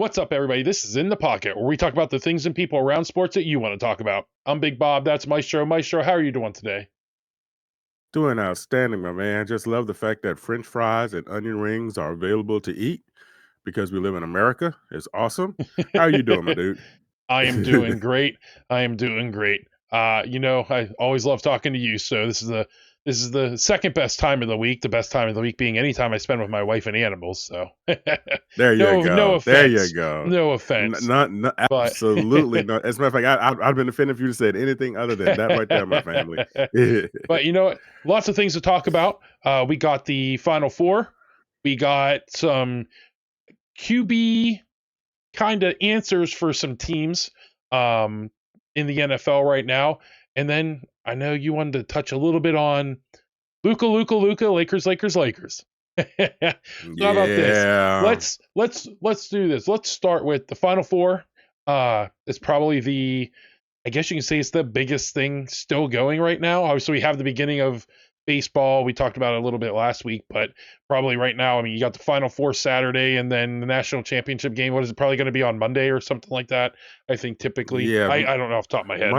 What's up, everybody? This is In the Pocket, where we talk about the things and people around sports that you want to talk about. I'm Big Bob. That's Maestro. Maestro, how are you doing today? Doing outstanding, my man. Just love the fact that French fries and onion rings are available to eat because we live in America. It's awesome. How are you doing, my dude? I am doing great. I am doing great. I always love talking to you. So this is the second best time of the week. The best time of the week being any time I spend with my wife and animals. So There you no go. There you offense, go. no offense. Not But absolutely not. As a matter of fact, I'd been offended if you said anything other than that right there, my family. but you know what? Lots of things to talk about. We got the Final Four. We got some QB kind of answers for some teams in the NFL right now. And then I know you wanted to touch a little bit on Luka, Lakers, Lakers, Lakers. So how about this? Yeah. Let's do this. Let's start with the Final Four. It's probably I guess you can say it's the biggest thing still going right now. Obviously, we have the beginning of baseball. We talked about it a little bit last week, but probably right now, I mean, you got the Final Four Saturday and then the national championship game. What is it? Probably going to be on Monday or something like that. I think typically. Yeah. I don't know off the top of my head.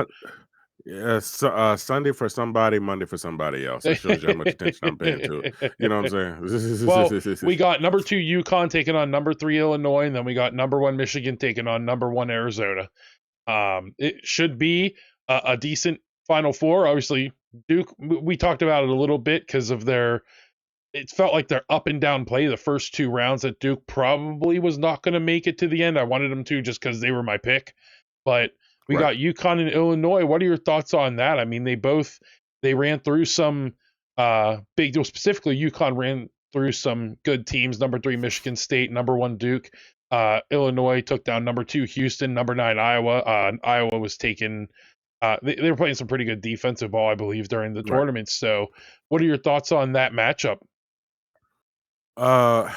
Yeah, Sunday for somebody, Monday for somebody else. That shows you how much attention I'm paying to it. You know what I'm Well, saying? we got number 2 UConn taking on number 3 Illinois, and then we got number 1 Michigan taking on number 1 Arizona. It should be a decent Final Four. Obviously, Duke, we talked about it a little bit because of it felt like their up and down play the first 2 rounds that Duke probably was not going to make it to the end. I wanted them to just because they were my pick. But we Right. got UConn and Illinois. What are your thoughts on that? I mean, they ran through some big deal. Specifically, UConn ran through some good teams. Number 3 Michigan State, number 1 Duke. Illinois took down number 2 Houston, number 9 Iowa. Iowa was taken. They were playing some pretty good defensive ball, I believe, during the Right. tournament. So, what are your thoughts on that matchup? Uh,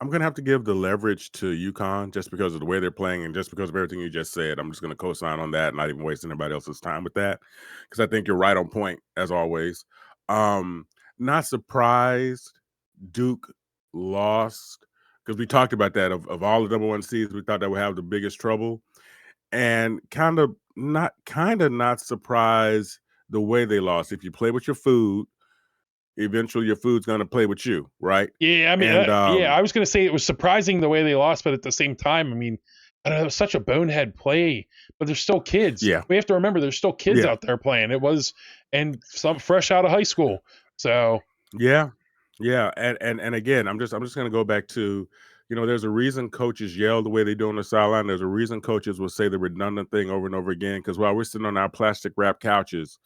I'm gonna have to give the leverage to UConn just because of the way they're playing and just because of everything you just said. I'm just gonna co-sign on that, not even waste anybody else's time with that, because I think you're right on point as always. Um, Not surprised Duke lost because we talked about that of all the number one seeds, we thought that would have the biggest trouble, and kind of not surprised the way they lost. If you play with your food, eventually your food's gonna play with you, right? Yeah, I mean, And yeah, I was going to say it was surprising the way they lost, but at the same time, I mean, I don't know, it was such a bonehead play, but they're still kids. Yeah, We have to remember there's still kids yeah, out there playing. And some fresh out of high school. So, yeah, yeah. And again, I'm just gonna go back to, there's a reason coaches yell the way they do on the sideline. There's a reason coaches will say the redundant thing over and over again. Because while we're sitting on our plastic wrap couches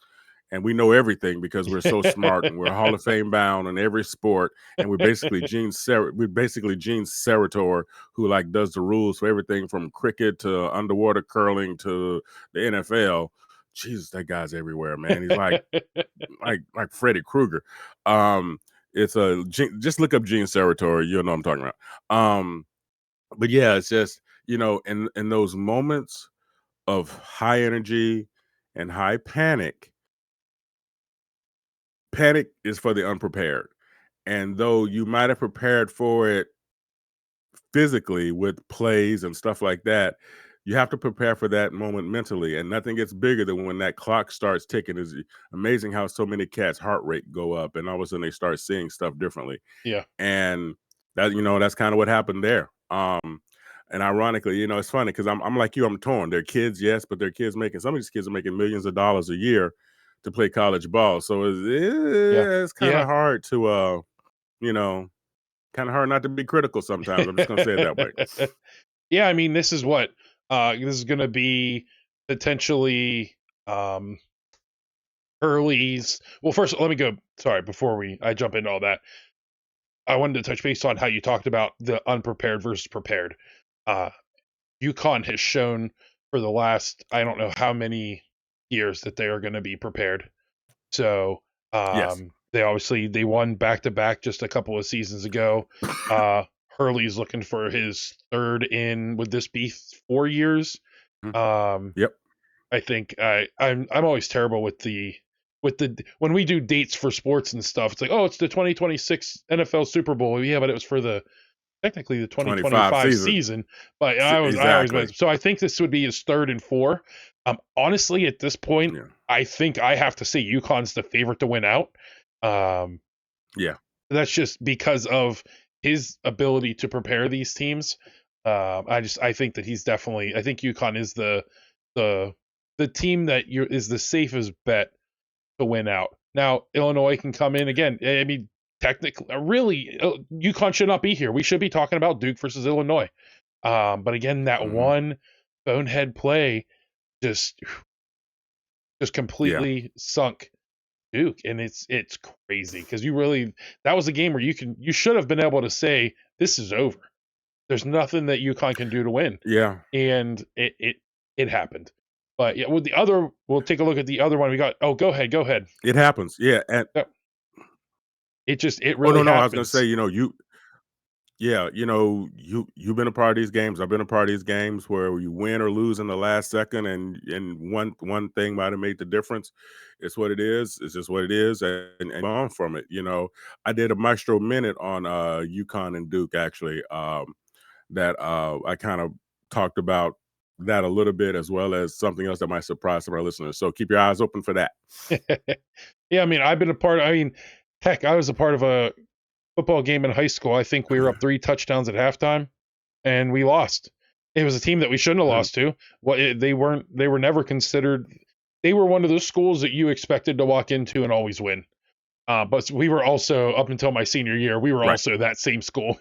and we know everything because we're so smart and we're Hall of Fame bound in every sport, and we're basically Gene Serator, who like does the rules for everything from cricket to underwater curling to the NFL. Jesus, that guy's everywhere, man. He's like Freddy Krueger. Um, just look up Gene Serator, you'll know what I'm talking about. But yeah, it's just in those moments of high energy and high panic. Panic is for the unprepared. And though you might have prepared for it physically with plays and stuff like that, you have to prepare for that moment mentally. And nothing gets bigger than when that clock starts ticking. Is amazing how so many cats' heart rate go up, and all of a sudden they start seeing stuff differently. yeah. And that's kind of what happened there. And ironically, it's funny because I'm like you, I'm torn. They're kids, yes, but they're kids making some of these kids are making millions of dollars a year to play college ball. So Yeah. it's kind Yeah. of hard to you know, kind of hard not to be critical sometimes. I'm just gonna say it that way. Yeah, I mean, this is going to be potentially um Hurley's. Well, first, let me go. Sorry, before I jump into all that, I wanted to touch base on how you talked about the unprepared versus prepared. Uh, UConn has shown for the last, I don't know how many years, that they are going to be prepared. So Yes. they won back to back just a couple of seasons ago. Hurley's looking for his third in. Would this be 4 years? Mhm. Um, Yep. I think I'm always terrible with the when we do dates for sports and stuff. It's like, oh, it's the 2026 NFL Super Bowl. Yeah, but it was for the technically the 25 2025 season. season, but I always Exactly. meant, so I think this would be his 3rd and 4. Honestly, at this point, Yeah. I think I have to say UConn's the favorite to win out. Um, Yeah. that's just because of his ability to prepare these teams. I think that he's definitely. I think UConn is the the team that is the safest bet to win out. Now Illinois can come in again. I mean, technically, really, UConn should not be here. We should be talking about Duke versus Illinois. But again, that Hmm. one bonehead play just Yeah. completely sunk Duke, and it's crazy because that was a game where you should have been able to say this is over. There's nothing that UConn can do to win, Yeah. and it happened. But yeah, we'll take a look at the other one we got. Oh, go ahead. It happens. Yeah. And No, it oh, really no, no. I was gonna say, happens. yeah, you've been a part of these games. I've been a part of these games where you win or lose in the last second, and one thing might have made the difference. It's what it is. It's just what it is, and on from it. I did a Maestro minute on UConn and Duke actually. That I kind of talked about that a little bit, as well as something else that might surprise some of our listeners. So keep your eyes open for that. Yeah, I mean, heck, I was a part of a football game in high school. I think we were up 3 touchdowns at halftime, and we lost. It was a team that we shouldn't have Mm, lost to. They weren't. They were never considered. They were one of those schools that you expected to walk into and always win. But we were also, up until my senior year, we were right. also that same school.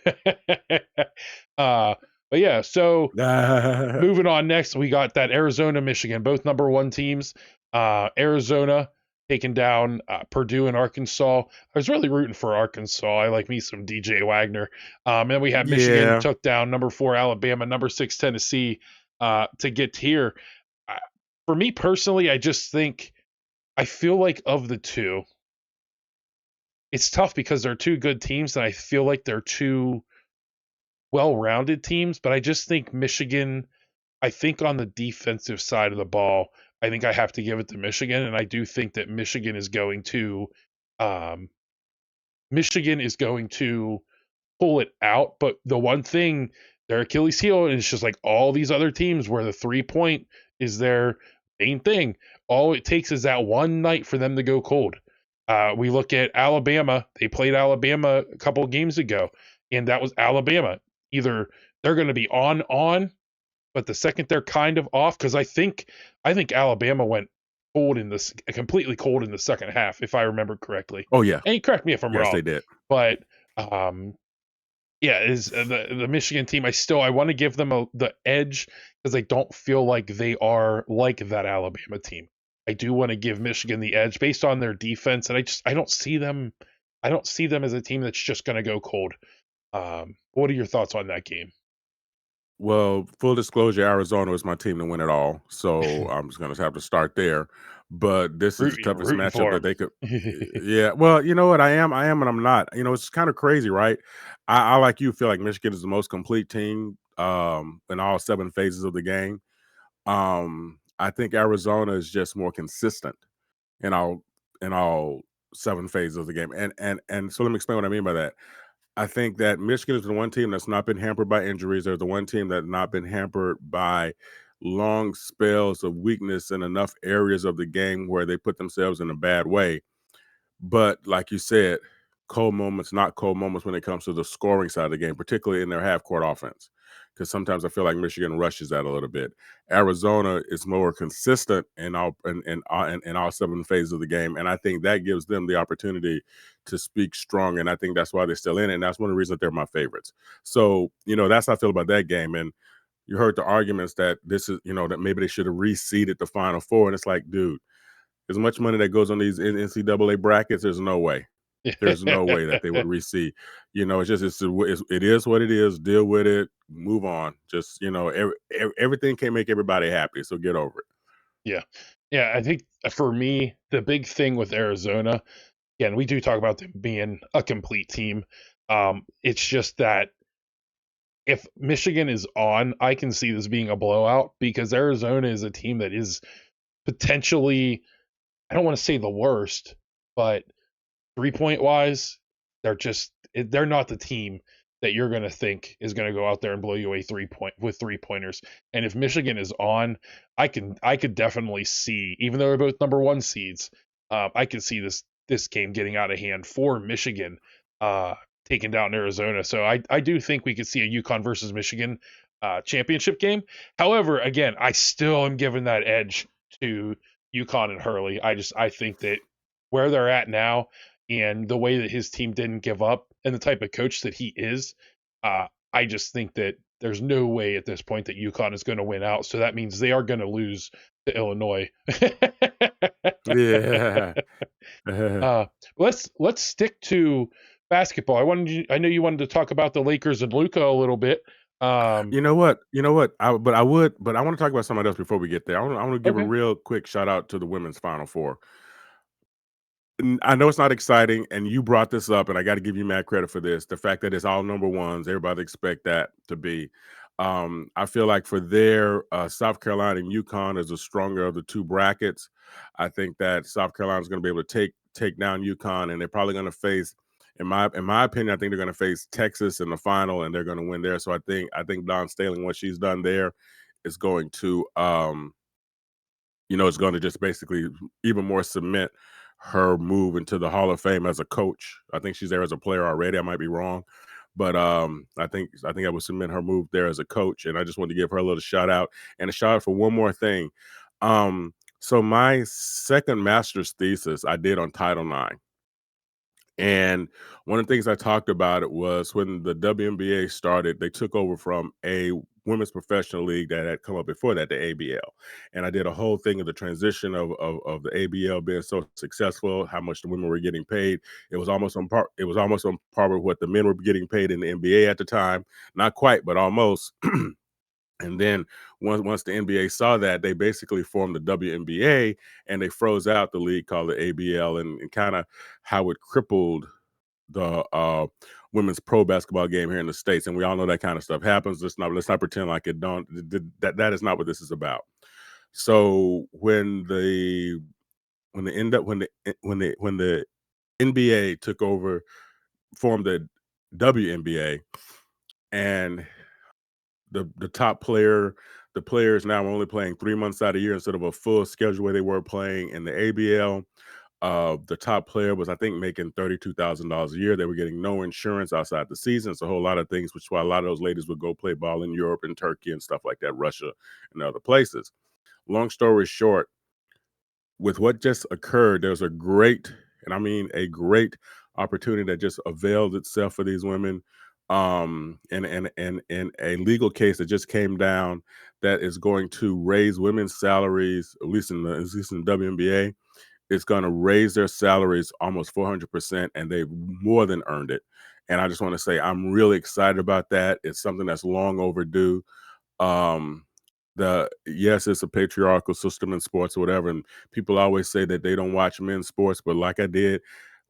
But yeah, so moving on next, we got that Arizona, Michigan, both number 1 teams. Arizona taking down Purdue and Arkansas. I was really rooting for Arkansas. I like me some DJ Wagner. And we have Michigan Yeah. took down number 4 Alabama, number 6 Tennessee to get here. Uh, for me personally, I feel like of the two, it's tough because they're 2 good teams, and I feel like they're 2 well-rounded teams. But I just think Michigan. I think on the defensive side of the ball, I think I have to give it to Michigan, and I do think that um, Michigan is going to pull it out. But the one thing, their Achilles heel is just like all these other teams where the 3-point is their main thing. All it takes is that one night for them to go cold. We look at Alabama. They played Alabama a couple of games ago, and that was Alabama. Either they're going to be on, but the second they're kind of off, because I think Alabama went completely cold in the second half, if I remember correctly. Oh yeah. And you correct me if I'm Yes, wrong, they did. but um, yeah, is the Michigan team. I want to give them the edge because I don't feel like they are like that Alabama team. I do want to give Michigan the edge based on their defense, and I don't see them. I don't see them as a team that's just going to go cold. What are your thoughts on that game? Well, full disclosure, Arizona was my team to win it all, so I'm just gonna have to start there. But this is the toughest Rooting matchup for that they could. them. Yeah, well, you know what? I am, and I'm not. It's kind of crazy, right? I like you feel like Michigan is the most complete team in all 7 phases of the game. I think Arizona is just more consistent in all 7 phases of the game, and so let me explain what I mean by that. I think that Michigan is the one team that's not been hampered by injuries. They're the one team that's not been hampered by long spells of weakness in enough areas of the game where they put themselves in a bad way. But like you said, cold moments, not cold moments when it comes to the scoring side of the game, particularly in their half court offense. Because sometimes I feel like Michigan rushes that a little bit. Arizona is more consistent in all 7 phases of the game, and I think that gives them the opportunity to speak strong. And I think that's why they're still in it, and that's one of the reasons that they're my favorites. So that's how I feel about that game. And you heard the arguments that this is that maybe they should have reseeded the Final Four, and it's like, dude, as much money that goes on these NCAA brackets, there's no way. There's no way that they would reseed. It is what it is. Deal with it. Move on. Just everything can't make everybody happy. So get over it. Yeah. Yeah, I think for me, the big thing with Arizona, again, we do talk about them being a complete team. It's just that if Michigan is on, I can see this being a blowout because Arizona is a team that is potentially, I don't want to say the worst, but 3-point wise, they're not the team that you're going to think is going to go out there and blow you away 3 pointers. And if Michigan is on, I could definitely see, even though they're both number one seeds, I could see this game getting out of hand for Michigan, taking down Arizona. So I do think we could see a UConn versus Michigan championship game. However, again, I still am giving that edge to UConn and Hurley. I think that where they're at now and the way that his team didn't give up and the type of coach that he is, I just think that there's no way at this point that UConn is going to win out. So that means they are going to lose to Illinois. Yeah. uh, let's stick to basketball. I know you wanted to talk about the Lakers and Luka a little bit. You know what? You know what? But I want to talk about somebody else before we get there. I want to give a Okay. real quick shout out to the women's Final Four. I know it's not exciting, and you brought this up, and I got to give you mad credit for this. The fact that it's all number ones, everybody expect that to be. I feel like for their South Carolina and UConn is the stronger of the two brackets. I think that South Carolina is going to be able to take down UConn, and they're probably going to face, in my opinion, I think they're going to face Texas in the final, and they're going to win there. So I think Dawn Staley, what she's done there, is going to it's going to just basically even more cement her move into the Hall of Fame as a coach. I think she's there as a player already. I might be wrong, but I think I would cement her move there as a coach. And I just wanted to give her a little shout out and a shout out for one more thing. So my second master's thesis I did on Title IX. And one of the things I talked about it was when the WNBA started, they took over from a women's professional league that had come up before that, the ABL. And I did a whole thing of the transition of the ABL being so successful, how much the women were getting paid. It was almost on par. It was almost on par with what the men were getting paid in the NBA at the time. Not quite, but almost. And then once the NBA saw that, they basically formed the WNBA and they froze out the league called the ABL and kind of how it crippled the women's pro basketball game here in the States. And we all know that kind of stuff happens. Let's not pretend like it don't. That is not what this is about. So when the NBA took over, formed the WNBA, and the top player, the players now are only playing 3 months out of the year instead of a full schedule where they were playing in the ABL. The top player was, I think, making $32,000 a year. They were getting no insurance outside the season. It's a whole lot of things, which is why a lot of those ladies would go play ball in Europe and Turkey and stuff like that, Russia and other places. Long story short, with what just occurred, there's a great, and I mean a great opportunity that just availed itself for these women. In a legal case that just came down that is going to raise women's salaries, at least in the WNBA. It's going to raise their salaries almost 400%, and they've more than earned it. And I just want to say I'm really excited about that. It's something that's long overdue. Um, yes, it's a patriarchal system in sports or whatever, and people always say that they don't watch men's sports, but like I did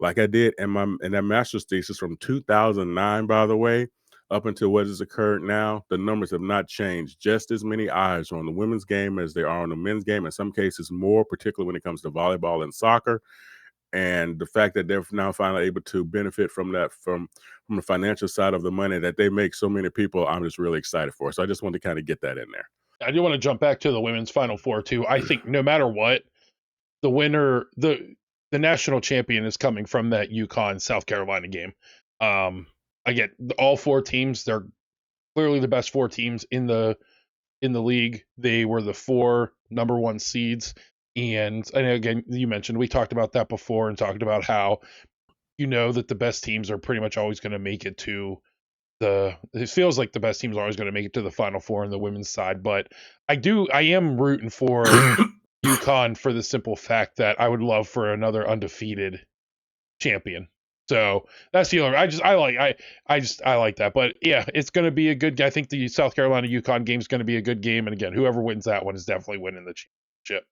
in that master's thesis from 2009, by the way, up until what has occurred now, the numbers have not changed. Just as many eyes are on the women's game as they are on the men's game. In some cases, more, particularly when it comes to volleyball and soccer. And the fact that they're now finally able to benefit from that, from the financial side of the money that they make so many people, I'm just really excited for. So I just wanted to kind of get that in there. I do want to jump back to the women's Final Four too. I think no matter what, the winner, the national champion is coming from that UConn South Carolina game. I get all four teams; they're clearly the best four teams in the league. They were the four number one seeds, and again, you mentioned we talked about that before and talked about how you know that the best teams are pretty much always going to make it to the. It feels like the best teams are always going to make it to the Final Four on the women's side, but I am rooting for UConn for the simple fact that I would love for another undefeated champion. So that's the only. I like that. But yeah, it's going to be a good. I think the South Carolina UConn game is going to be a good game. And again, whoever wins that one is definitely winning the championship.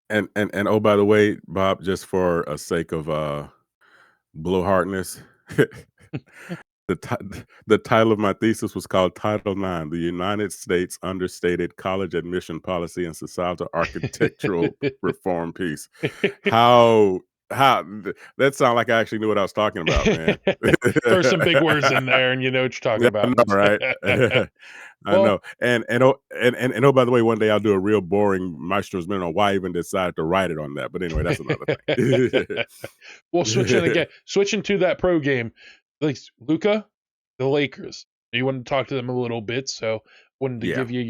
And oh, by the way, Bob, just for a sake of blowhardness, the title of my thesis was called Title IX: The United States Understated College Admission Policy and Societal Architectural Reform Piece. How how that sound like I actually knew what I was talking about, man. Throw some big words in there, and you know what you're talking Yeah, I about. know, right? I know. Well, And oh, by the way, one day I'll do a real boring Maestro's Minute on why I even decide to write it on that. But anyway, that's another well, thing. switching to that pro game, like Luka, the Lakers. You want to talk to them a little bit, so wanted to Yeah. give you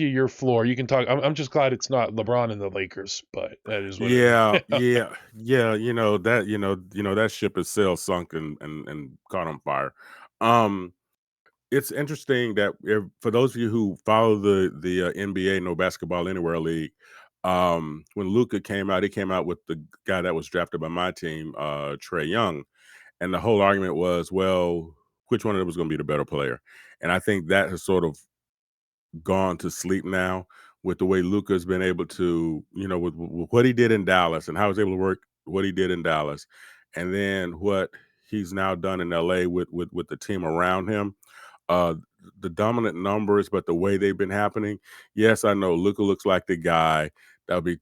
your floor. You can talk. I'm just glad it's not LeBron and the Lakers, but that is what it Yeah, is. yeah, that ship is sailed, sunk, and caught on fire. Um, it's interesting that for those of you who follow the NBA No Basketball Anywhere League, when Luka came out, he came out with the guy that was drafted by my team, Trey Young, and the whole argument was, well, which one of them was going to be the better player? And I think that has sort of gone to sleep now with the way Luka's been able to, with what he did in Dallas and how he's able to work what he did in Dallas, and then what he's now done in LA with the team around him. Uh, the dominant numbers, but the way they've been happening. Yes, I know Luka looks like the guy that'll be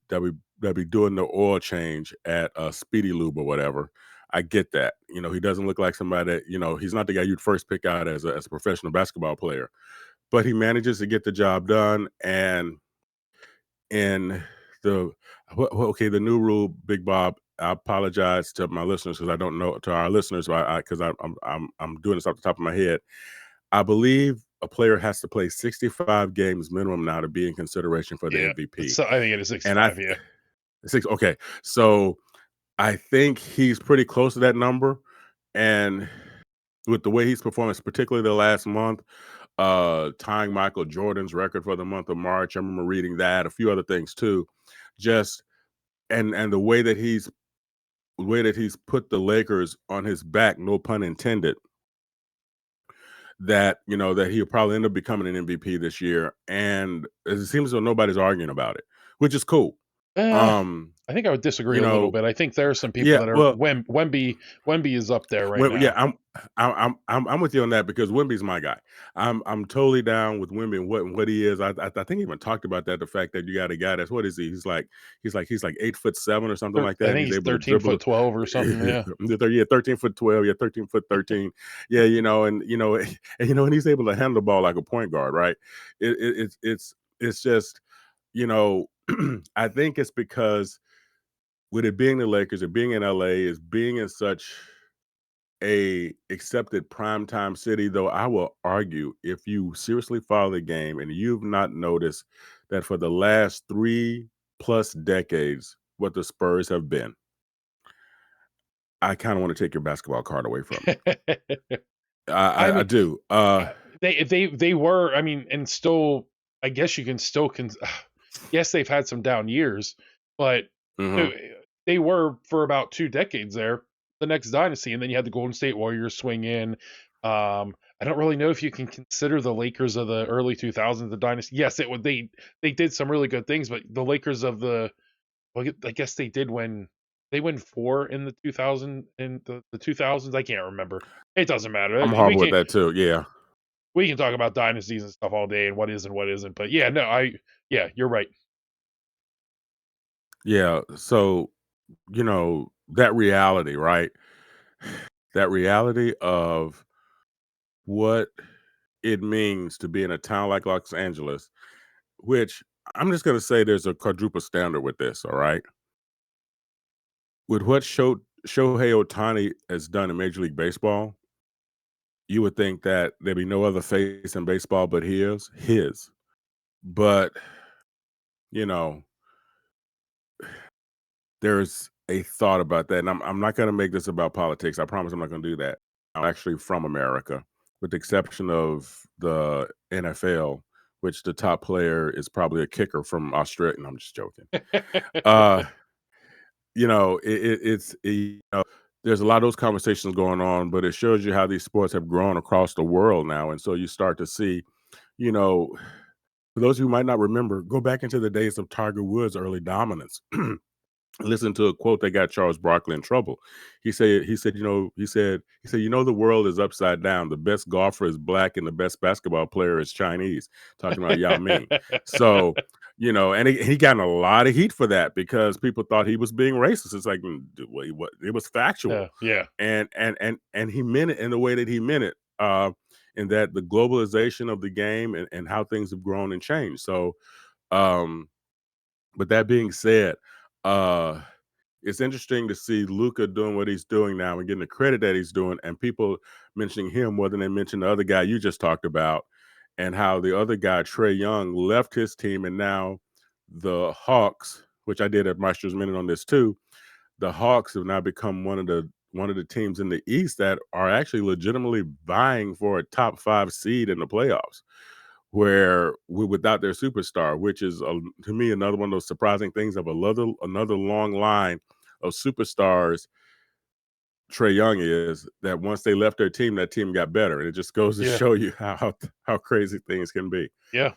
doing the oil change at Speedy Lube or whatever. I get that. He doesn't look like somebody that, he's not the guy you'd first pick out as a professional basketball player, but he manages to get the job done. And in the okay, the new rule, Big Bob. I apologize to my listeners because I don't know to our listeners because I'm doing this off the top of my head. I believe a player has to play 65 games minimum now to be in consideration for the Yeah, MVP. so I think it is And I 65. Yeah. six okay, so I think he's pretty close to that number. And with the way he's performing, particularly the last month, tying Michael Jordan's record for the month of March. I remember reading that, a few other things too. Just and the way that he's put the Lakers on his back, no pun intended, that he'll probably end up becoming an MVP this year. And it seems as though nobody's arguing about it, which is cool. Uh, Um, I think I would disagree you a little know, bit. I think there are some people yeah, that are well, Wemby is up there right well, yeah, now. I'm with you on that because Wimby's my guy. I'm totally down with Wimby and what he is. I think he even talked about that, the fact that you got a guy that's, what is he? He's like 8'7" or something like I that, and think he's he's able to 13 dribble. foot 12 or something. Yeah. Yeah, 13'12", yeah, 13'13". Yeah, and he's able to handle the ball like a point guard, right? It's just, you know, I think it's because with it being the Lakers and being in LA is being in such a accepted primetime city, though I will argue, if you seriously follow the game and you've not noticed that for the last 3+ decades, what the Spurs have been, I kind of want to take your basketball card away from you. I, I I, I mean, do. they were. I mean, and still, I guess you can still yes, they've had some down years, but uh, Mhm. they were for about 2 decades there, the next dynasty, and then you had the Golden State Warriors swing in. I don't really know if you can consider the Lakers of the early 2000s the dynasty. Yes, it would. They did some really good things, but the Lakers of the, well, I guess they did win. They win four in the 2000 in the 2000s. I can't remember. It doesn't matter. I'm horrible with that too. Yeah. We can talk about dynasties and stuff all day and what is and what isn't. But yeah, no, yeah, you're right. Yeah. So, that reality, right? That reality of what it means to be in a town like Los Angeles, which I'm just going to say there's a quadruple standard with this, all right? With what Shohei Ohtani has done in Major League Baseball, you would think that there'd be no other face in baseball but his. But, you know, there's a thought about that. And I'm not going to make this about politics. I promise I'm not going to do that. I'm actually from America, with the exception of the NFL, which the top player is probably a kicker from Australia. No, I'm just joking. Uh, there's a lot of those conversations going on, but it shows you how these sports have grown across the world now. And so you start to see, you know, for those who might not remember, go back into the days of Tiger Woods' early dominance. Listen to a quote that got Charles Barkley in trouble. He said, the world is upside down. The best golfer is black and the best basketball player is Chinese, talking about Yao Ming. So, and he got in a lot of heat for that because people thought he was being racist. It's like, it was factual. Yeah. And he meant it in the way that he meant it. In that the globalization of the game and how things have grown and changed. So, um, but that being said, uh, it's interesting to see Luka doing what he's doing now and getting the credit that he's doing, and people mentioning him more than they mention the other guy you just talked about, and how the other guy, Trey Young, left his team, and now the Hawks, which I did at Maestro's Minute on this too, the Hawks have now become one of the teams in the East that are actually legitimately vying for a top 5 seed in the playoffs where without their superstar, which is to me another one of those surprising things of another long line of superstars. Trey Young is that once they left their team, that team got better, and it just goes to Yeah. show you how crazy things can be. Yeah.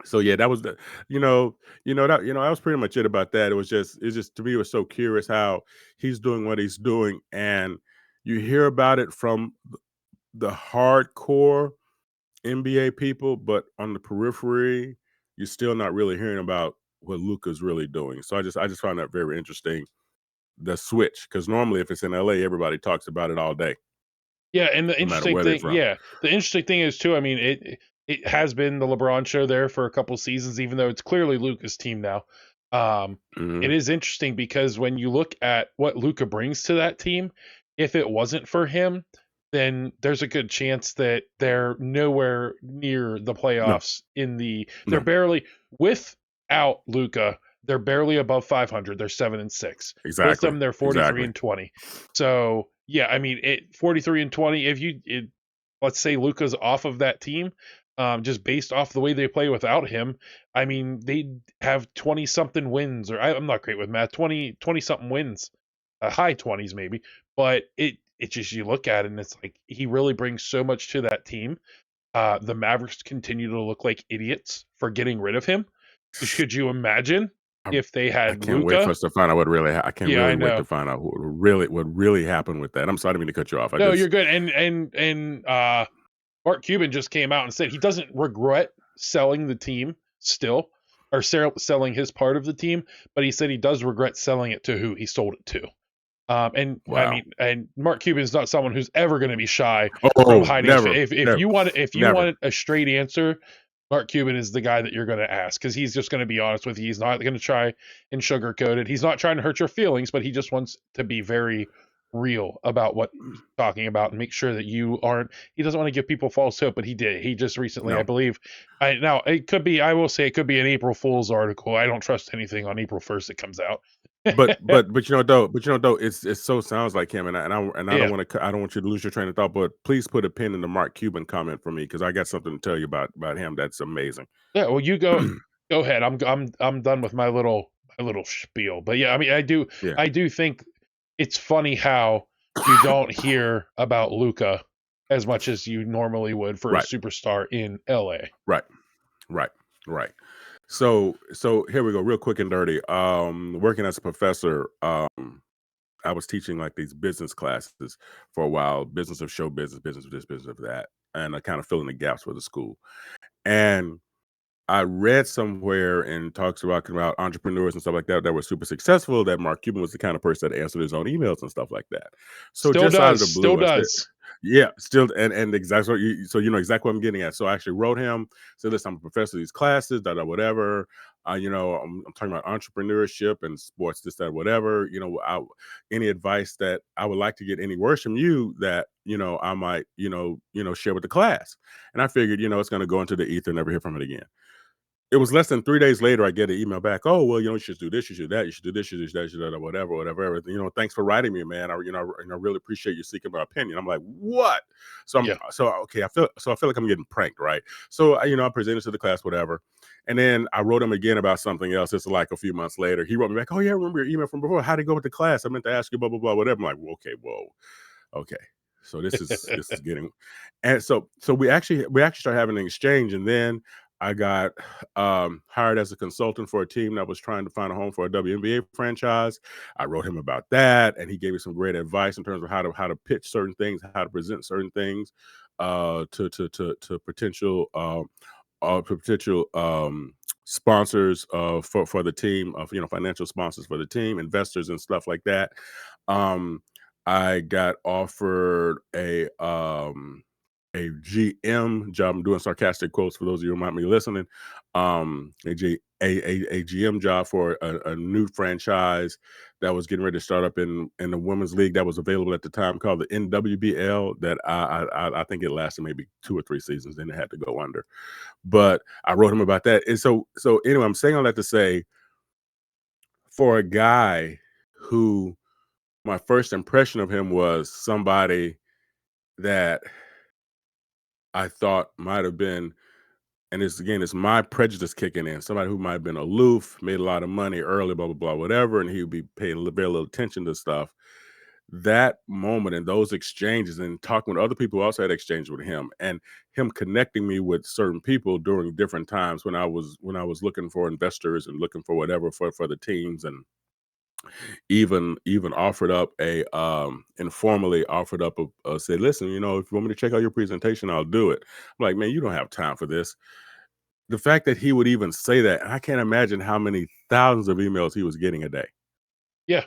So yeah, that was that was pretty much it about that. It's just to me, it was so curious how he's doing what he's doing, and you hear about it from the hardcore NBA people, but on the periphery, you're still not really hearing about what Luka's really doing. So I just found that very interesting, the switch, because normally if it's in LA, everybody talks about it all day, Yeah, and no matter where they're from. the interesting thing is too, I mean, it has been the LeBron show there for a couple seasons, even though it's clearly Luka's team now. It Mhm. is interesting because when you look at what Luka brings to that team, if it wasn't for him, then there's a good chance that they're nowhere near the No, playoffs they're no, barely without Luka, they're barely above 500. They're 7-6. With exactly, them, they're 43 exactly. and 20. So yeah, I mean, 43 and 20. Let's say Luka's off of that team, just based off the way they play without him, I mean, they have 20 something wins, or I'm not great with math, 20 something wins, high 20s maybe. But it just, you look at it and it's like he really brings so much to that team. The Mavericks continue to look like idiots for getting rid of him. Could you imagine I, if they I had can't wait for Luka? us to find out what really. I can't Yeah, I really wait to know. find out what really happened with that. I'm sorry, I didn't mean to cut you off. I No, you're just good. And Mark Cuban just came out and said he doesn't regret selling the team still, or selling his part of the team, but he said he does regret selling it to who he sold it to. And I wow. mean, and Mark Cuban is not someone who's ever going to be shy from Oh, hiding. never, If never, you never. want a straight answer, Mark Cuban is the guy that you're going to ask, because he's just going to be honest with you. He's not going to try and sugarcoat it. He's not trying to hurt your feelings, but he just wants to be very real about what he's talking about and make sure that you aren't. He doesn't want to give people false hope, but he did. He just recently, I No. believe, now it could be. I will say it could be an April Fool's article. I don't trust anything on April 1st that comes out. But it's so sounds like him, and I don't Yeah. want to I don't want you to lose your train of thought. But please put a pin in the Mark Cuban comment for me because I got something to tell you about him. That's amazing. Yeah, well, you go ahead. I'm done with my little spiel. But yeah, I mean, Yeah, I do think it's funny how you don't hear about Luca as much as you normally would for a right, superstar in LA. right, right, right. So here we go, real quick and dirty. Working as a professor, I was teaching like these business classes for a while, business of show business, business of this, business of that, and I kind of filling the gaps for the school. And I read somewhere and talking about entrepreneurs and stuff like that that were super successful, that Mark Cuban was the kind of person that answered his own emails and stuff like that. So just out of the Still blue, I said, does. yeah, still, and exactly you know exactly what I'm getting at. So I actually wrote him, said, listen, I'm a professor of these classes, da da whatever. I'm talking about entrepreneurship and sports, this, that, whatever. Any advice that I would like to get any words from you that I might share with the class. And I figured it's going to go into the ether, never hear from it again. It was less than 3 days later, I get an email back, "Oh, well, you should do this, you should do that, you should do this, you should do that, you should do that, whatever, whatever. Thanks for writing me, man. I really appreciate you seeking my opinion." I'm like, "What?" Yeah. Okay, I feel like I'm getting pranked, right? So, I presented to the class, whatever. And then I wrote him again about something else. It's like a few months later. He wrote me back, "Oh, yeah, I remember your email from before. How'd it go with the class? I meant to ask you, blah, blah, blah, whatever." I'm like, "Well, okay, whoa. Okay." So this is getting, and so we actually started having an exchange, and then I got hired as a consultant for a team that was trying to find a home for a WNBA franchise. I wrote him about that, and he gave me some great advice in terms of how to pitch certain things, how to present certain things to potential potential sponsors for the team, of financial sponsors for the team, investors and stuff like that. Um, I got offered a GM job. I'm doing sarcastic quotes for those of you who might be listening. A GM job for a new franchise that was getting ready to start up in the women's league that was available at the time, called the NWBL. That I think it lasted maybe 2 or 3 seasons, then it had to go under. But I wrote him about that. And so anyway, I'm saying all that to say, for a guy who my first impression of him was somebody that I thought might have been, and it's my prejudice kicking in, somebody who might have been aloof, made a lot of money early, blah, blah, blah, whatever, and he would be paying very little attention to stuff. That moment and those exchanges and talking with other people who also had exchange with him, and him connecting me with certain people during different times when I was looking for investors and looking for whatever for the teams, and even offered up a informally offered up a said, listen, if you want me to check out your presentation, I'll do it. I'm like, man, you don't have time for this. The fact that he would even say that, I can't imagine how many thousands of emails he was getting a day. Yeah.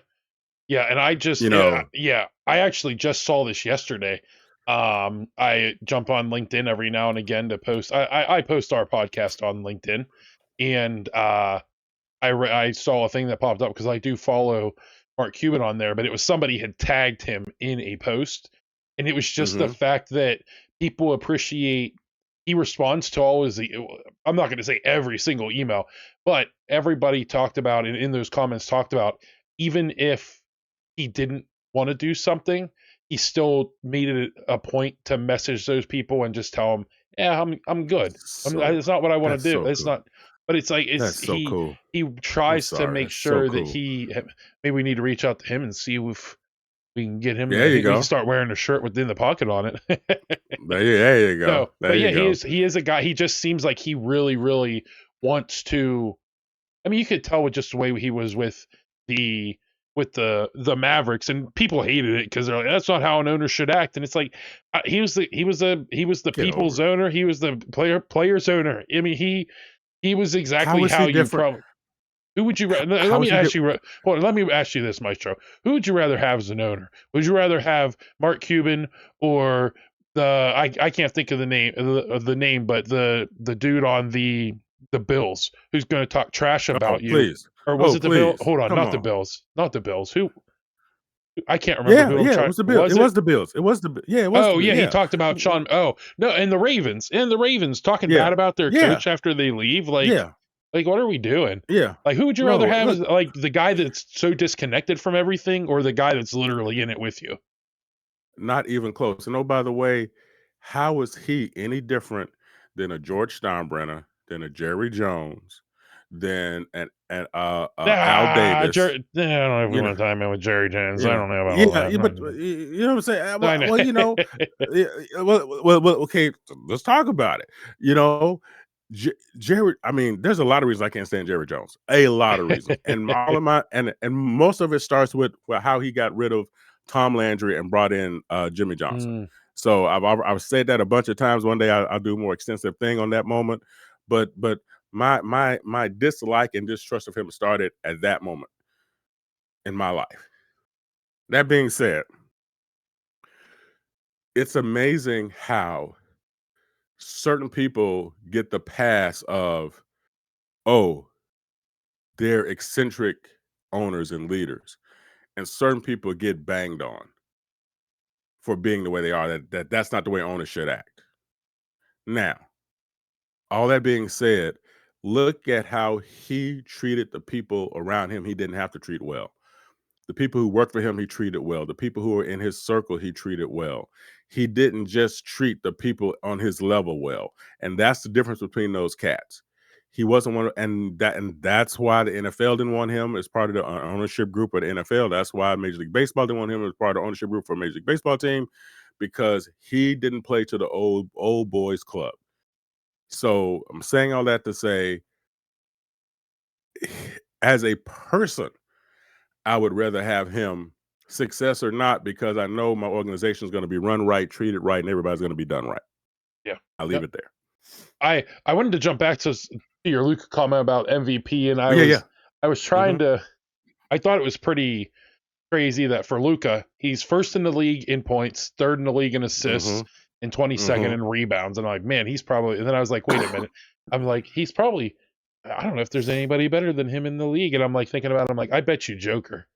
Yeah, and You know, I actually just saw this yesterday. I jump on LinkedIn every now and again to post. I post our podcast on LinkedIn, and I saw a thing that popped up because I do follow Mark Cuban on there, but it was somebody had tagged him in a post, and it was just the mhm. fact that people appreciate. He responds to all his. I'm not going to say every single email, but everybody talked about, and in those comments talked about, even if he didn't want to do something, he still made it a point to message those people and just tell them, "Yeah, I'm good. So It's not what I want that's to do. so It's cool. not." But it's like That's so cool. he I'm tries to sorry. make That's so sure that cool. maybe we need to reach out to him and see if we can get him There to you we can go. start wearing a shirt within the pocket on it. There you go. No, There but you yeah, go. he is a guy. He just seems like he really wants to. I mean, you could tell with just the way he was the the Mavericks, and people hated it because they're like, "That's not how an owner should act." And it's like, he was the Get over people's it. owner. He was the players owner. I mean, he was How exactly is how he you different? probably. Who would you? Let How is me he ask different? you. Hold on, let me ask you this, Maestro. Who would you rather have as an owner? Would you rather have Mark Cuban or the I can't think of the name, but the dude on the Bills who's going to talk trash Oh, about you, please. or was Oh, it the Bill? please. Hold on, Come not the on. Bills, not the Bills. Who? I can't remember Yeah, who I'm yeah, it trying. was the Bill. It Was was it? the Bills. Yeah, it was the Oh yeah, he yeah. talked about W- Sean. Oh no, and the Ravens talking Yeah. bad about their Yeah. coach after they leave. Yeah. Like what are we doing? Yeah. Like who would you rather No, have look, as like the guy that's so disconnected from everything, or the guy that's literally in it with you? not even close. And oh, by the way, how is he any different than a George Steinbrenner, than a Jerry Jones, than an Al Davis? I don't know if we You know, want to time in with Jerry Jones. you I know, don't know about all yeah, that. yeah, but you know what I'm saying? I know. Okay, let's talk about it. You know, Jerry. I mean, there's a lot of reasons I can't stand Jerry Jones. A lot of reasons, and all of my and most of it starts with how he got rid of Tom Landry and brought in Jimmy Johnson. Mm, So I've said that a bunch of times. One day I'll do a more extensive thing on that moment, but my dislike and distrust of him started at that moment in my life. That being said, it's amazing how certain people get the pass of, oh, they're eccentric owners and leaders, and certain people get banged on for being the way they are. That's not the way owners should act. Now, all that being said, look at how he treated the people around him he didn't have to treat well. The people who worked for him, he treated well. The people who were in his circle, he treated well. He didn't just treat the people on his level well. And that's the difference between those cats. He wasn't one, and that's why the NFL didn't want him as part of the ownership group of the NFL. That's why Major League Baseball didn't want him as part of the ownership group for a Major League Baseball team, because he didn't play to the old boys club. So I'm saying all that to say, as a person, I would rather have him, success or not, because I know my organization is going to be run right, treated right, and everybody's going to be done right. Yeah. I'll leave Yep. it there. I wanted to jump back to your Luka comment about MVP, and Oh, yeah, yeah. I was trying Mhm, to. I thought it was pretty crazy that for Luka, he's first in the league in points, third in the league in assists, mhm, and 22nd mhm. in rebounds. And I'm like, man, he's probably. And then I was like, wait a minute. I'm like, he's probably. I don't know if there's anybody better than him in the league. And I'm like thinking about it. I'm like, I bet you Joker.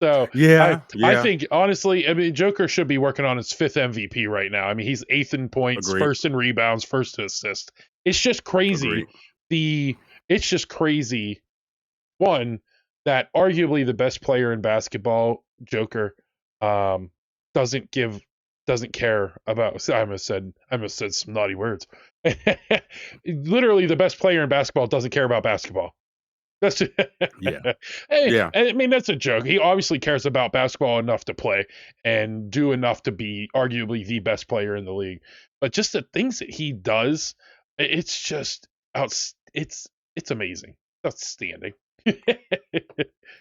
So Yeah, I yeah. think honestly, I mean, Joker should be working on his fifth MVP right now. I mean, he's eighth in points, Agreed, first in rebounds, first to assist. It's just crazy. agreed. The it's just crazy. One, that arguably the best player in basketball, Joker, um, doesn't give doesn't care about. I almost said some naughty words. Literally, the best player in basketball doesn't care about basketball. That's Yeah, hey, yeah, I mean that's a joke. He obviously cares about basketball enough to play and do enough to be arguably the best player in the league. But just the things that he does, it's just it's amazing. Outstanding.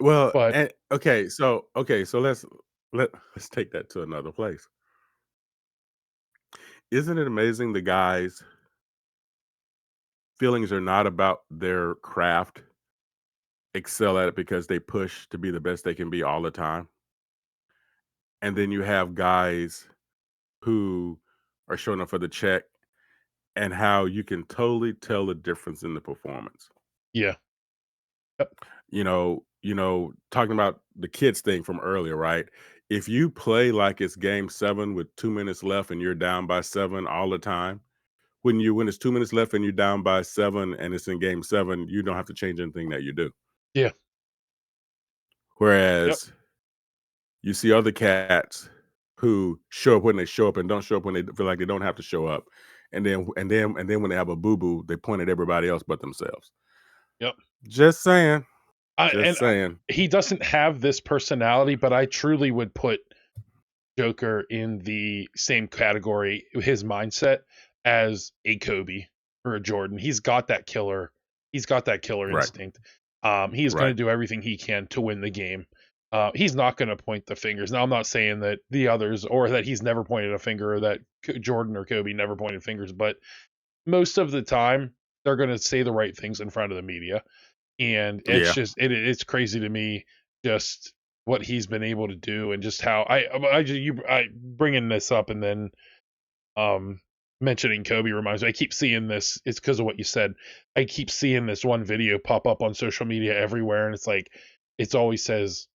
well, But and okay, so let's take that to another place. Isn't it amazing the guys' feelings are not about their craft, excel at it because they push to be the best they can be all the time? And then you have guys who are showing up for the check, and how you can totally tell the difference in the performance. yeah. Yep. Talking about the kids thing from earlier, right? If you play like it's game 7 with 2 minutes left and you're down by 7 all the time, when it's 2 minutes left and you're down by 7 and it's in game 7, you don't have to change anything that you do. Yeah. Yep. Whereas you see other cats who show up when they show up and don't show up when they feel like they don't have to show up. And then when they have a boo-boo, they point at everybody else but themselves. Yep. Just saying. And Just saying. he doesn't have this personality, but I truly would put Joker in the same category, his mindset, as a Kobe or a Jordan. He's got that killer. He's got that killer Right. instinct. He's going Right. to do everything he can to win the game. He's not going to point the fingers. Now, I'm not saying that the others or that he's never pointed a finger or that Jordan or Kobe never pointed fingers, but most of the time they're going to say the right things in front of the media, and it's Yeah. just it's crazy to me just what he's been able to do and just how I bringing this up and then um mentioning Kobe reminds me. I keep seeing this. It's because of what you said. I keep seeing this one video pop up on social media everywhere, and it's like it's always says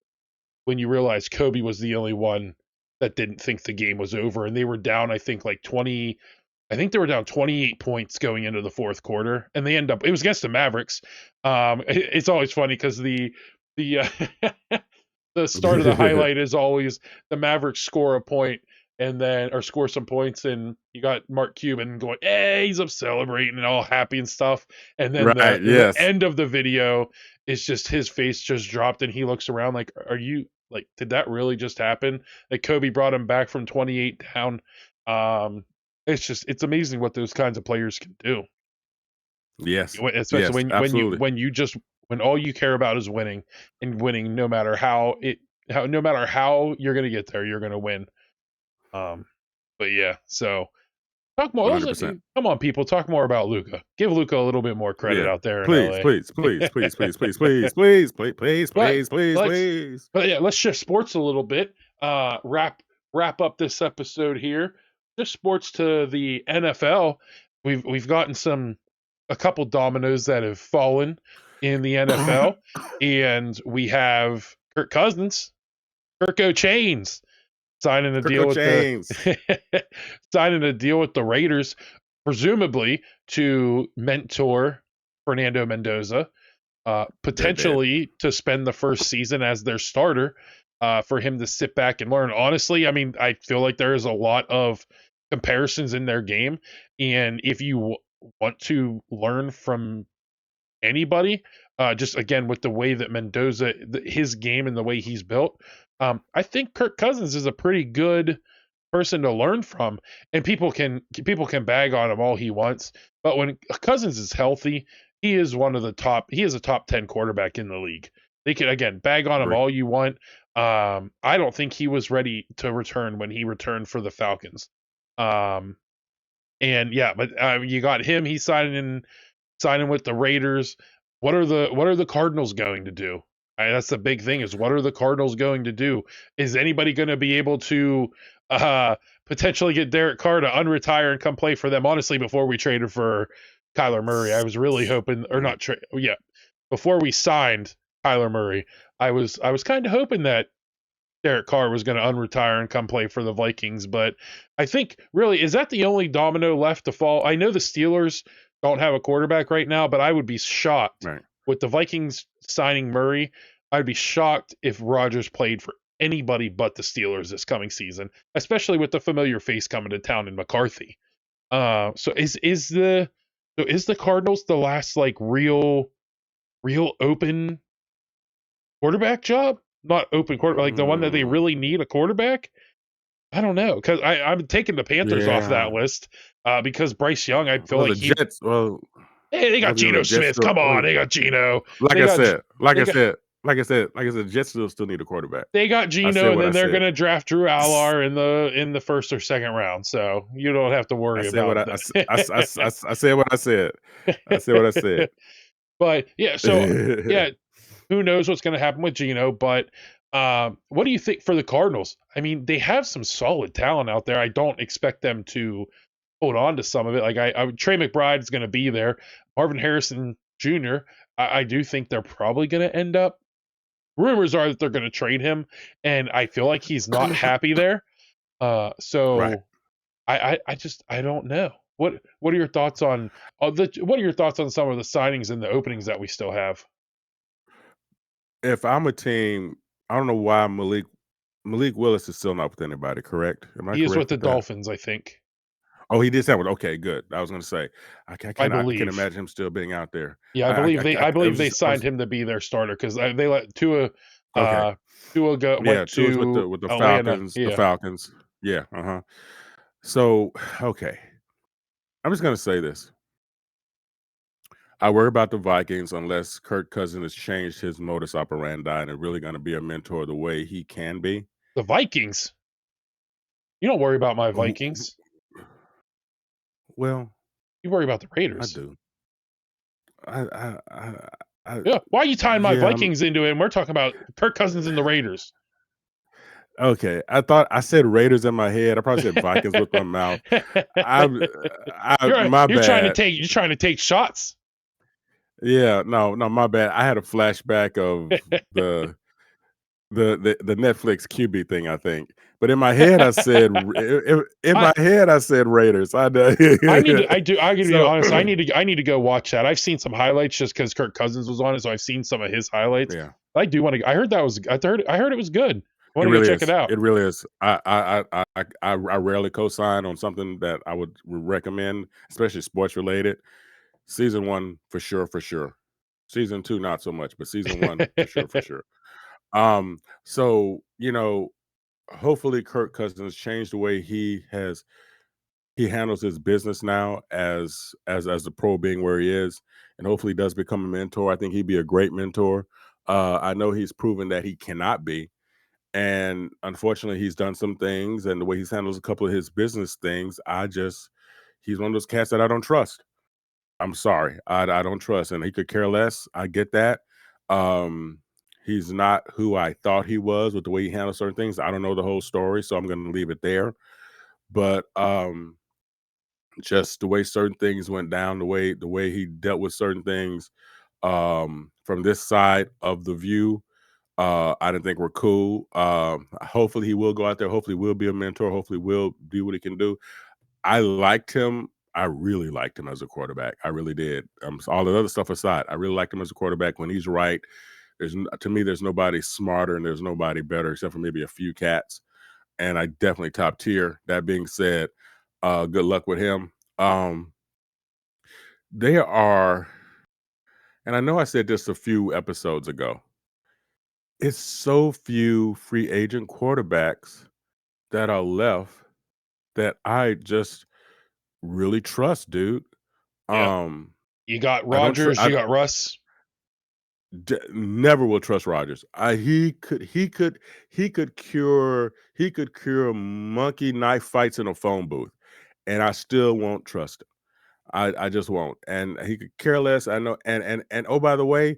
when you realize Kobe was the only one that didn't think the game was over, and they were down. I think like 20. I think they were down 28 points going into the fourth quarter, and they end up. It was against the Mavericks. It's always funny because the the start of the highlight is always the Mavericks score a point and then or score some points, and you got Mark Cuban going, "Hey, he's up celebrating and all happy and stuff." And then Right, the yes. end of the video is just his face just dropped, and he looks around like, "Are you like? Did that really just happen?" Like Kobe brought him back from 28 down. Um, it's amazing what those kinds of players can do, Yes. especially Yes, absolutely. when all you care about is winning and winning, no matter no matter how you're gonna get there, you're gonna win. Um, but yeah, so talk more. 100%. Come on, people, talk more about Luca. Give Luca a little bit more credit Yeah. out there in Please, LA. please, please, please, please, please, please, please, please, please, But please, please, let's please. but yeah, let's shift sports a little bit. Wrap up this episode here. Just sports to the NFL. We've gotten a couple dominoes that have fallen in the NFL, and we have Kirk Cousins, Kirko Chains, signing a deal Kirko with the Chains. signing a deal with the Raiders, presumably to mentor Fernando Mendoza, They're dead. potentially to spend the first season as their starter, for him to sit back and learn. Honestly, I mean, I feel like there is a lot of comparisons in their game, and if you want to learn from anybody, just again with the way that his game and the way he's built, I think Kirk Cousins is a pretty good person to learn from. And people can bag on him all he wants, but when Cousins is healthy, he is one of the top. He is a top 10 quarterback in the league. They can again bag on him Agree. all you want. I don't think he was ready to return when he returned for the Falcons. Um, and yeah, but you got him. He's signing with the Raiders. What are the Cardinals going to do? That's the big thing is what are the Cardinals going to do? Is anybody going to be able to uh, potentially get Derek Carr to unretire and come play for them? Honestly, before we traded for Kyler Murray, I was really hoping, or Mhm. not trade, yeah, before we signed Kyler Murray, I was kind of hoping that Derek Carr was going to unretire and come play for the Vikings. But I think really, is that the only domino left to fall? I know the Steelers don't have a quarterback right now, but I would be shocked Right. with the Vikings signing Murray. I'd be shocked if Rodgers played for anybody but the Steelers this coming season, especially with the familiar face coming to town in McCarthy. So is the Cardinals the last like real open quarterback job? Not open quarterback, like the one that they Mm, really need a quarterback? I don't know because I'm taking the Panthers off yeah. that list because Bryce Young, I feel Well, like the he. Jets. Well, Hey, they got you know, Geno the Jets Smith. still. Come on, they got Geno. Like They I got said, like they I got said, the Jets still need a quarterback. they got I said Geno, and what I then they're said. gonna draft Drew Aller in the first or second round. So you don't have to I worry said what about I said what I said. I said what I said. that. But yeah, so yeah, who knows what's going to happen with Geno? But what do you think for the Cardinals? I mean, they have some solid talent out there. I don't expect them to hold on to some of it. Like Trey McBride is going to be there. Marvin Harrison Jr. I do think they're probably going to end up. Rumors are that they're going to trade him, and I feel like he's not happy there. Right. So I don't know. What are your thoughts on what are your thoughts on some of the signings and the openings that we still have? If I'm a team, I don't know why Malik Willis is still not with anybody. Correct? Am I He is with correct the with that? Dolphins, I think. Oh, he did that one. Okay, good. I was going to say, I I can't believe. imagine him still being out there. Yeah, I believe they I I believe was they just, I signed was him to be their starter because they let Tua okay. uh Yeah, went two is to with the Atlanta. Falcons. The Yeah. Falcons. Yeah. So, okay, I'm just going to say this. I worry about the Vikings unless Kirk Cousins has changed his modus operandi and is really going to be a mentor the way he can be. The Vikings. You don't worry about my Who- Vikings. Well, You worry about the I Raiders. do. I Yeah. Why are you tying my yeah. Vikings into it? And we're talking about Kirk Cousins and the Raiders. Okay. I thought I said Raiders in my head. I probably said Vikings with my mouth. I, my You're trying to bad. take shots. Yeah, no, my bad. I had a flashback of the the Netflix QB thing, I think. But in my head, I said in I my head, I said Raiders. I know. I gotta be So honest. I need to go watch that. I've seen some highlights just because Kirk Cousins was on it, so I've seen some of his highlights. yeah, I do want to. I heard it was good. I it want to go really check it is. out. It really is. I rarely co-sign on something that I would recommend, especially sports related. Season one for sure. Season two, not so much, but season one for sure. So hopefully Kirk Cousins changed the way he handles his business now as a pro being where he is, and hopefully does become a mentor. I think he'd be a great mentor. I know he's proven that he cannot be, and unfortunately, he's done some things, and the way he's handles a couple of his business things, he's one of those cats that I don't trust. I'm sorry, I don't trust, and he could care less. I get that. Um, he's not who I thought he was with the way he handles certain things. I don't know the whole story, so I'm going to leave it there. But just the way certain things went down, the way he dealt with certain things, from this side of the view, I didn't think were cool. Hopefully he will go out there. Hopefully will be a mentor. Hopefully will do what he can do. I liked him. I really liked him as a quarterback. I really did. All the other stuff aside, I really liked him as a quarterback. When he's right, to me, there's nobody smarter and there's nobody better except for maybe a few cats. And I definitely top tier. That being said, good luck with him. There are, and I know I said this a few episodes ago. It's so few free agent quarterbacks that are left that I just really trust, dude. Yeah. Um, You got I don't tr Rodgers, I you got Russ. never will trust Rodgers. He could cure monkey knife fights in a phone booth, and I still won't trust him. I just won't. And he could care less. I know. And oh, by the way,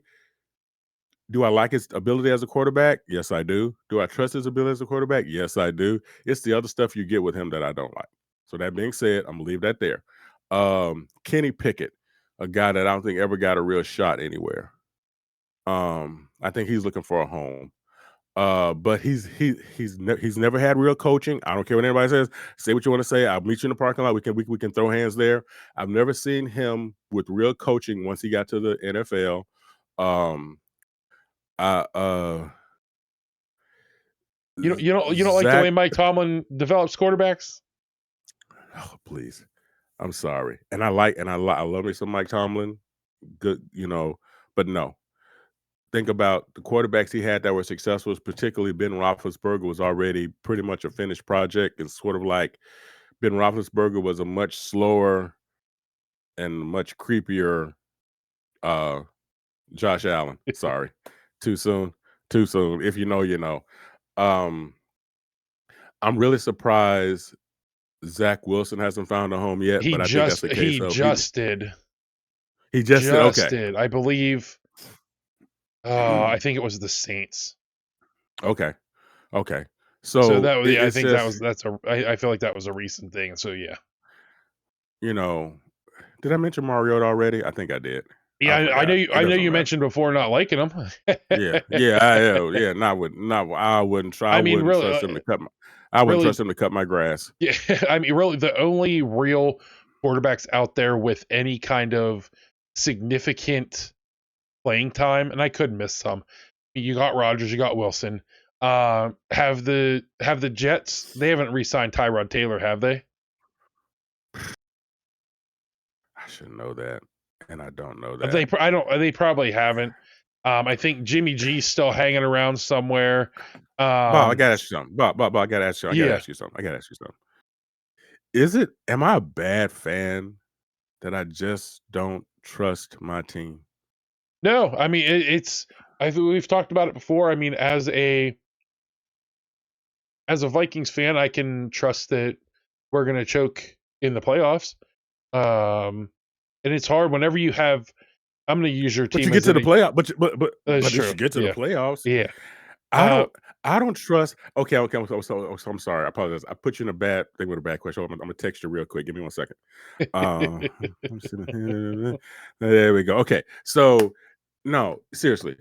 do I like his ability as a quarterback? Yes, I do. Do I trust his ability as a quarterback? Yes, I do. It's the other stuff you get with him that I don't like. So that being said, I'm gonna leave that there. Kenny Pickett, a guy that I don't think ever got a real shot anywhere. I think he's looking for a home. But he's never had real coaching. I don't care what anybody says. Say what you want to say. I'll meet you in the parking lot. We can throw hands there. I've never seen him with real coaching once he got to the NFL. Um, I You don't like the way Zach, Mike Tomlin develops quarterbacks? oh, please. I'm sorry. I love me some Mike Tomlin. Good, but no. Think about the quarterbacks he had that were successful, particularly Ben Roethlisberger was already pretty much a finished project. It's sort of like Ben Roethlisberger was a much slower and much creepier uh Josh Allen. Sorry. Too soon. Too soon. If you know, you know. Um, I'm really surprised Zach Wilson hasn't found a home yet, He but I think that's just the case he of he just did. he just did Just okay. did. I believe I think it was the Saints. Okay. Okay. So So that was, yeah, I it's think that just, was that's a I feel like that was a recent thing. So yeah. you know, did I mention Mariota already? I think I did. Yeah, I I know forgot. you It I know doesn't you matter. mentioned before not liking him. Yeah, yeah, yeah. Not. I wouldn't try. I I mean, wouldn't really, trust him to cut my. I wouldn't really, trust him to cut my grass. yeah. I mean, really, the only real quarterbacks out there with any kind of significant playing time, and I could miss some. You got Rodgers, you got Wilson. Have the Jets? They haven't re-signed Tyrod Taylor, have they? I should know that, and I don't know They that. I don't. They probably haven't. I think Jimmy G's still hanging around somewhere. Bob, I Um, gotta ask you something. Bob, I gotta ask you. I gotta yeah. ask you something. I gotta ask you something. Is it? Am I a bad fan that I just don't trust my team? No, I mean it's. I think we've talked about it before. I mean, as a Vikings fan, I can trust that we're going to choke in the playoffs. Um, and it's hard whenever you have. I'm going to use your But you team get as to an. the playoff. But That's if you true. get to the Yeah, playoffs, yeah. I Uh, don't I don't trust. Okay, okay. So I'm sorry. I apologize. I put you in a bad thing with a bad question. I'm gonna text you real quick. Give me 1 second. Uh, I'm there we go. Okay, so no, seriously,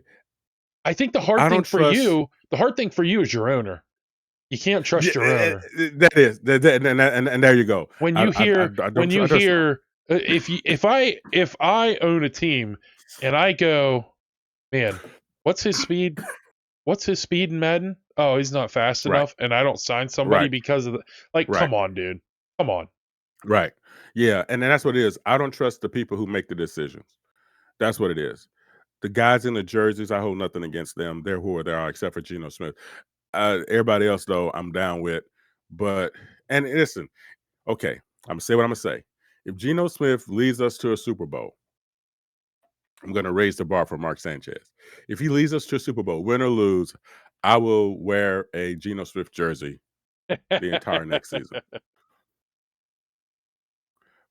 I think I don't trust. the hard thing for you is your owner. You can't Yeah, trust your owner. that is and there you go. I When you I trust. hear if I own a team and I go, man, what's his speed? What's his speed in Madden? Oh, he's not fast Right, enough, and I don't sign somebody right, because of the like. right, Come on, dude. Come on. right. Yeah, and then that's what it is. I don't trust the people who make the decisions. That's what it is. The guys in the jerseys, I hold nothing against them. They're who they are, except for Geno Smith. Everybody else, though, I'm down with. But and listen, okay, I'm gonna say what I'm gonna say. If Geno Smith leads us to a Super Bowl, I'm gonna raise the bar for Mark Sanchez. If he leads us to a Super Bowl, win or lose, I will wear a Geno Smith jersey the entire next season.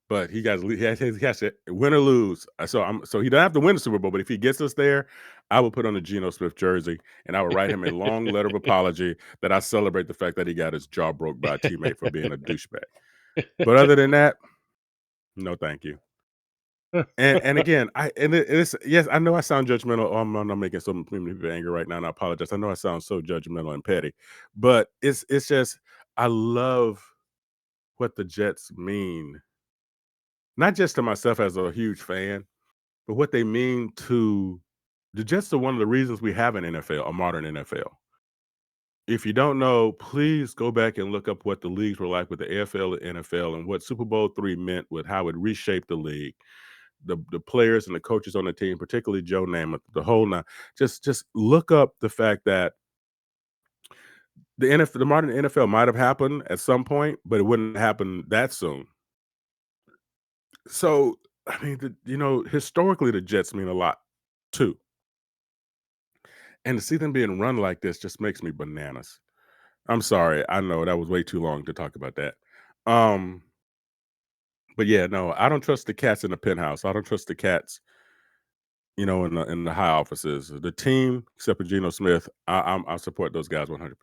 But he has to win or lose. So he doesn't have to win the Super Bowl, but if he gets us there, I will put on a Geno Smith jersey and I will write him a long letter of apology that I celebrate the fact that he got his jaw broke by a teammate for being a douchebag. But other than that, no, thank you. And again, it's yes, I know I sound judgmental. I'm not making so many people angry right now, and I apologize. I know I sound so judgmental and petty, but it's just I love what the Jets mean, not just to myself as a huge fan, but what they mean to the Jets are one of the reasons we have an NFL, a modern NFL. If you don't know, please go back and look up what the leagues were like with the AFL and NFL and what Super Bowl III meant with how it reshaped the league. The players and the coaches on the team, particularly Joe Namath, the whole nine. Just look up the fact that the modern NFL might have happened at some point, but it wouldn't happen that soon. So, I mean, historically, the Jets mean a lot too, and to see them being run like this just makes me bananas. I'm sorry, I know that was way too long to talk about that. Um, but yeah, no, I don't trust the cats in the penthouse. I don't trust the cats, in the high offices. The team, except for Geno Smith, I support those guys 100%.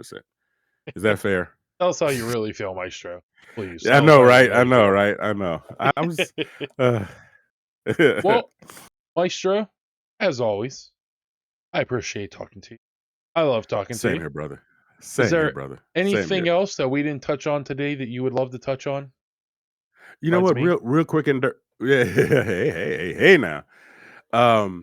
Is that fair? Tell us how you really feel, Maestro. Please Yeah, I tell us know, how you right? I really know, feel. right? I know. I was. Uh, Well, Maestro, as always, I appreciate talking to you. I love talking to Same you. here, brother. Is Same here, there brother. Same anything here. else that we didn't touch on today that you would love to touch on You know besides what? me? Real quick and yeah, hey now.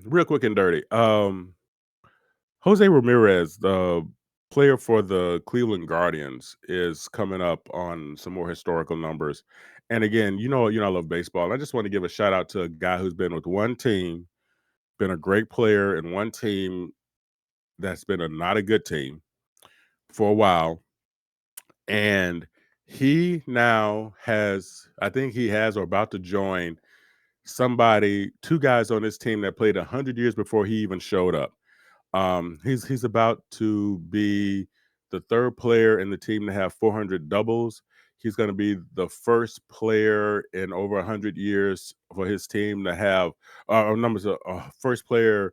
Real quick and dirty. Jose Ramirez, the player for the Cleveland Guardians, is coming up on some more historical numbers. And again, I love baseball. I just want to give a shout out to a guy who's been with one team, been a great player in one team that's been not a good team for a while. And he now has, I think he has or about to join two guys on this team that played 100 years before he even showed up. He's about to be the third player in the team to have 400 doubles. He's going to be the first player in over 100 years for his team to have numbers. First player,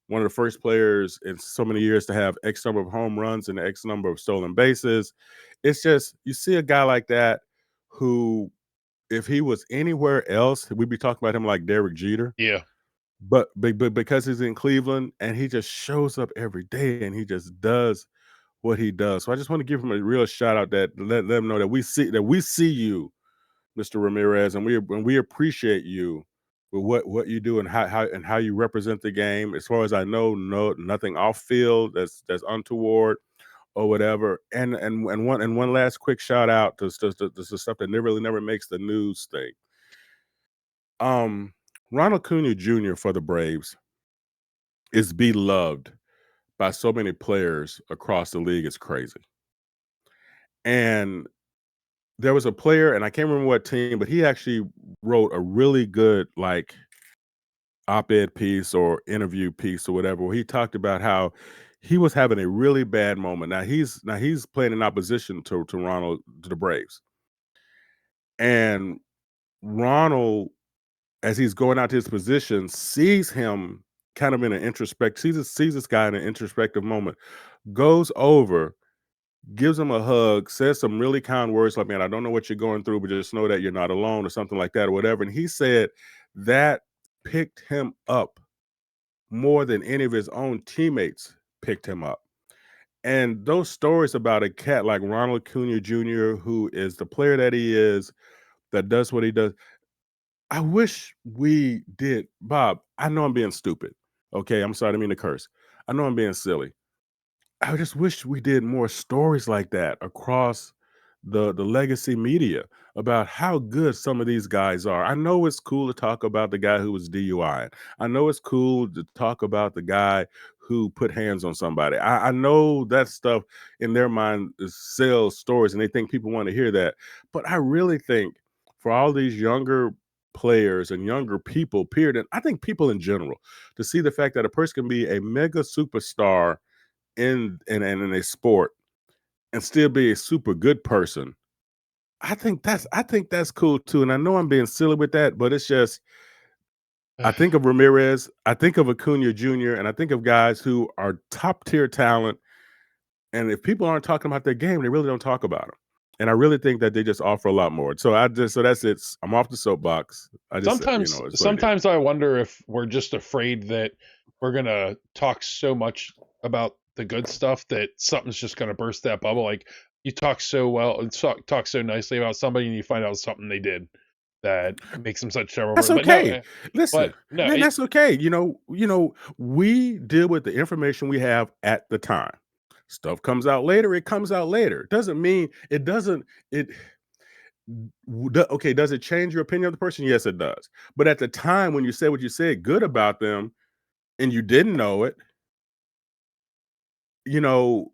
one of the first players in so many years to have X number of home runs and X number of stolen bases. It's just you see a guy like that who, if he was anywhere else, we'd be talking about him like Derek Jeter. Yeah. But because he's in Cleveland and he just shows up every day and he just does what he does. So I just want to give him a real shout out, that let them know that we see you, Mr. Ramirez, and we appreciate you with what you do and how you represent the game. As far as I know, nothing off field that's untoward or whatever. And one last quick shout out to the stuff that never makes the news thing. Um, Ronald Acuna Jr. for the Braves is beloved by so many players across the league. It's crazy. And there was a player, and I can't remember what team, but he actually wrote a really good op-ed piece or interview piece or whatever, where he talked about how he was having a really bad moment. Now he's playing in opposition to Ronald, to the Braves. And Ronald, as he's going out to his position, sees him kind of in an sees this guy in an introspective moment, goes over, gives him a hug, says some really kind words like, "Man, I don't know what you're going through, but just know that you're not alone," or something like that, or whatever. And he said that picked him up more than any of his own teammates picked him up. And those stories about a cat like Ronald Acuna Jr., who is the player that he is, that does what he does, I wish we did. Bob, I know I'm being stupid. Okay, I'm sorry, I didn't mean to curse. I know I'm being silly. I just wish we did more stories like that across the legacy media about how good some of these guys are. I know it's cool to talk about the guy who was DUI. I know it's cool to talk about the guy who put hands on somebody. I know that stuff in their mind sells stories and they think people want to hear that. But I really think for all these younger players and younger people, period, and I think people in general, to see the fact that a person can be a mega superstar in a sport and still be a super good person. I think that's cool too. And I know I'm being silly with that, but it's just I think of Ramirez, I think of Acuna Jr., and I think of guys who are top tier talent. And if people aren't talking about their game, they really don't talk about them. And I really think that they just offer a lot more. So that's it. I'm off the soapbox. I just sometimes it's what it is. sometimes I wonder if we're just afraid that we're gonna talk so much about the good stuff that something's just gonna burst that bubble. Like you talk so well and talk so nicely about somebody, and you find out something they did that makes them such a terrible That's person. But no, okay. Listen, but no, man, that's okay. We deal with the information we have at the time. Stuff comes out later, it comes out later. Doesn't mean it doesn't it okay, does it change your opinion of the person? Yes, it does. But at the time when you said what you said good about them and you didn't know it, you know,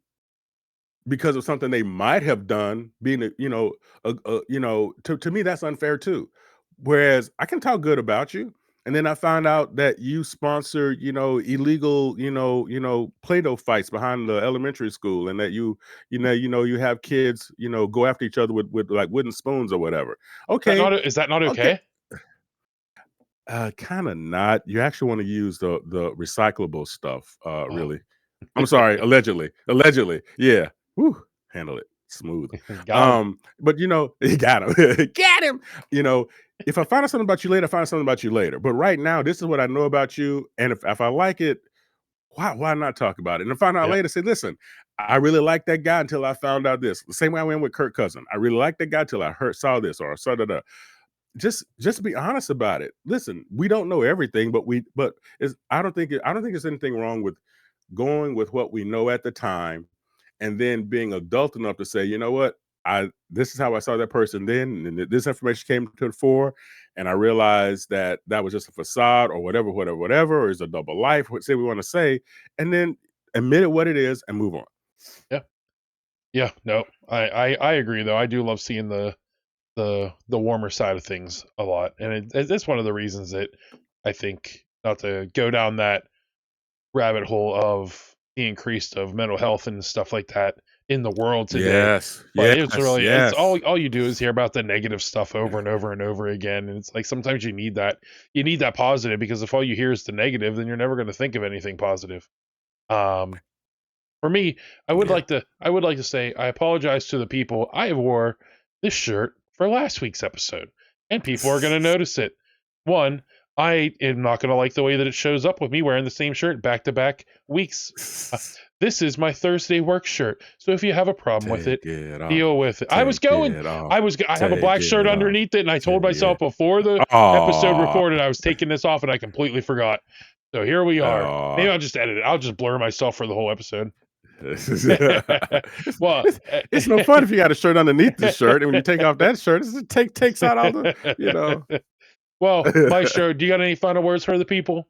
because of something they might have done, being to me that's unfair too. Whereas I can talk good about you, and then I find out that you sponsor, illegal, Play-Doh fights behind the elementary school, and that you have kids, go after each other with like wooden spoons or whatever. Okay, Is that not okay. okay? Kind of not. You actually want to use the recyclable stuff, Oh, really. I'm sorry, allegedly. Allegedly. Yeah. Woo, handle it smooth. got him. But you got him. Get him. You know, if I find out something about you later, I find out something about you later. But right now, this is what I know about you. And if I like it, why not talk about it? And I find out Yep. later, say, listen, I really liked that guy until I found out this. The same way I went with Kirk Cousin. I really liked that guy till I saw this or saw that. Just be honest about it. Listen, we don't know everything, but I don't think there's anything wrong with going with what we know at the time, and then being adult enough to say, you know what, I this is how I saw that person then, and this information came to the fore, and I realized that that was just a facade or whatever, or is a double life, what say we want to say, and then admit it what it is and move on. Yeah. Yeah. No, I agree though. I do love seeing the warmer side of things a lot, and it's one of the reasons that I think, not to go down that rabbit hole of the increase of mental health and stuff like that in the world today. Yes, But it's yes, really, it's yes. all you do is hear about the negative stuff over and over and over again. And it's like sometimes you need that positive, because if all you hear is the negative, then you're never going to think of anything positive. Um for me, Yeah. I would like to say I apologize to the people. I wore this shirt for last week's episode, and people are going to notice it. One, I am not going to like the way that it shows up with me wearing the same shirt back to back weeks. Uh, this is my Thursday work shirt. So if you have a problem with it, Take it off. deal with it. Take it off. I have a Take black shirt it off. underneath it, and I told Take myself it. before the episode Aw. recorded I was taking this off, and I completely forgot. So here we are. Aw. Maybe I'll just edit it. I'll just blur myself for the whole episode. It's Well, it's it's no fun if you got a shirt underneath the shirt, and when you take off that shirt, it takes out all the you know. well, Maestro, do you got any final words for the people?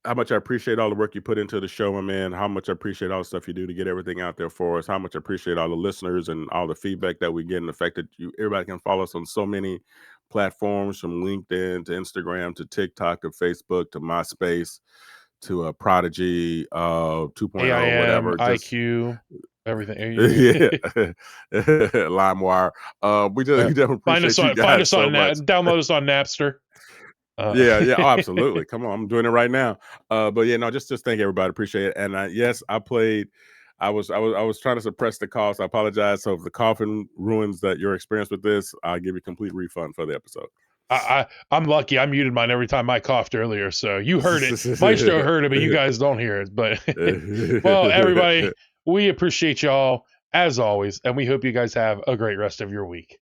How much I appreciate all the work you put into the show, my man. How much I appreciate all the stuff you do to get everything out there for us. How much I appreciate all the listeners and all the feedback that we get, and the fact that everybody can follow us on so many platforms, from LinkedIn to Instagram to TikTok to Facebook to MySpace to Prodigy 2.0, AIM, whatever. Just IQ, everything. yeah, LimeWire. We definitely appreciate you Find guys us so on much. download us on Napster. Yeah, yeah. Oh, absolutely. Come on, I'm doing it right now. But yeah, no, just thank everybody. Appreciate it. And yes, I played. I was trying to suppress the cough. So I apologize. So if the coughing ruins that your experience with this, I'll give you a complete refund for the episode. I'm lucky. I muted mine every time I coughed earlier, so you heard it. Maestro heard it, but you guys don't hear it. But well, everybody, we appreciate y'all as always, and we hope you guys have a great rest of your week.